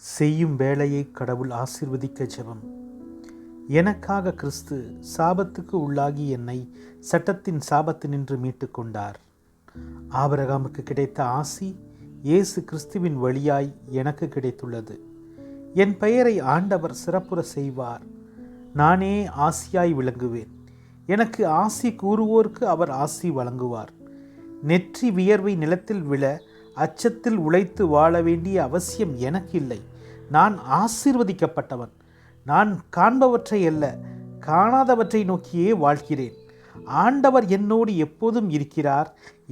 செய்யும் வேலையை கடவுள் ஆசீர்வதிக்க ஜெபம். எனக்காக கிறிஸ்து சாபத்துக்கு உள்ளாகி என்னை சட்டத்தின் சாபத்தினின்று மீட்டு கொண்டார். ஆபிரகாமுக்கு கிடைத்த ஆசி இயேசு கிறிஸ்துவின் வழியாய் எனக்கு கிடைத்துள்ளது. என் பெயரை ஆண்டவர் சிறப்புற செய்வார். நானே ஆசியாய் விளங்குவேன். எனக்கு ஆசி கூறுவோருக்கு அவர் ஆசி வழங்குவார். நெற்றி வியர்வை நிலத்தில் விழ அச்சத்தில் உழைத்து வாழ வேண்டிய அவசியம் எனக்கு இல்லை. நான் ஆசீர்வதிக்கப்பட்டவன். நான் காண்பவற்றை அல்ல, காணாதவற்றை நோக்கியே வாழ்கிறேன். ஆண்டவர் என்னோடு எப்போதும் இருக்கிறார்.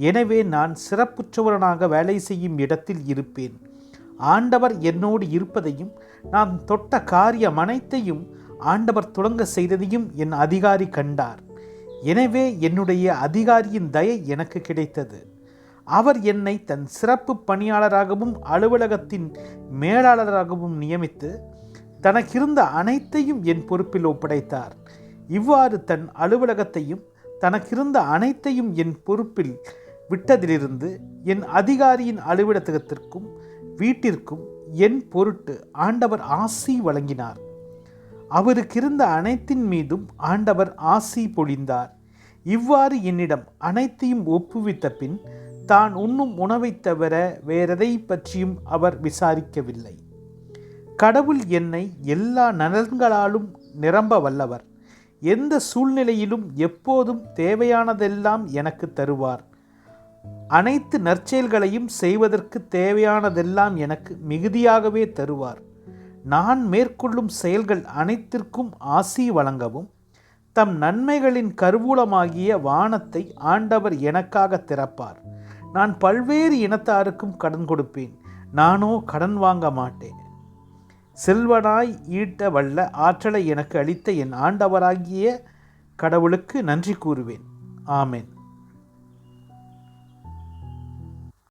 எனவே நான் சிறப்புற்றவனாக வேலை செய்யும் இடத்தில் இருப்பேன். ஆண்டவர் என்னோடு இருப்பதையும் நான் தொட்ட காரியம் அனைத்தையும் ஆண்டவர் தொடங்க செய்ததையும் என் அதிகாரி கண்டார். எனவே என்னுடைய அதிகாரியின் தயை எனக்கு கிடைத்தது. அவர் என்னை தன் சிறப்பு பணியாளராகவும் அலுவலகத்தின் மேலாளராகவும் நியமித்து தனக்கிருந்த அனைத்தையும் என் பொறுப்பில் ஒப்படைத்தார். இவ்வாறு தன் அலுவலகத்தையும் தனக்கிருந்த அனைத்தையும் என் பொறுப்பில் விட்டதிலிருந்து என் அதிகாரியின் அலுவலகத்திற்கும் வீட்டிற்கும் என் பொருட்டு ஆண்டவர் ஆசி வழங்கினார். அவருக்கிருந்த அனைத்தின் மீதும் ஆண்டவர் ஆசி பொழிந்தார். இவ்வாறு என்னிடம் அனைத்தையும் ஒப்புவித்த பின் தான் உண்ணும் உணவை தவிர வேறெதை பற்றியும் அவர் விசாரிக்கவில்லை. கடவுள் என்னை எல்லா நலன்களாலும் நிரம்ப வல்லவர். எந்த சூழ்நிலையிலும் எப்போதும் தேவையானதெல்லாம் எனக்கு தருவார். அனைத்து நற்செயல்களையும் செய்வதற்கு தேவையானதெல்லாம் எனக்கு மிகுதியாகவே தருவார். நான் மேற்கொள்ளும் செயல்கள் அனைத்திற்கும் ஆசி வழங்கவும் தம் நன்மைகளின் கருவூலமாகிய வானத்தை ஆண்டவர் எனக்காக திறப்பார். நான் பல்வேறு இனத்தாருக்கும் கடன் கொடுப்பேன். நானோ கடன் வாங்க மாட்டேன். செல்வனாய் ஈட்ட வல்ல ஆற்றலை எனக்கு அளித்த என் ஆண்டவராகிய கடவுளுக்கு நன்றி கூறுவேன். ஆமென்.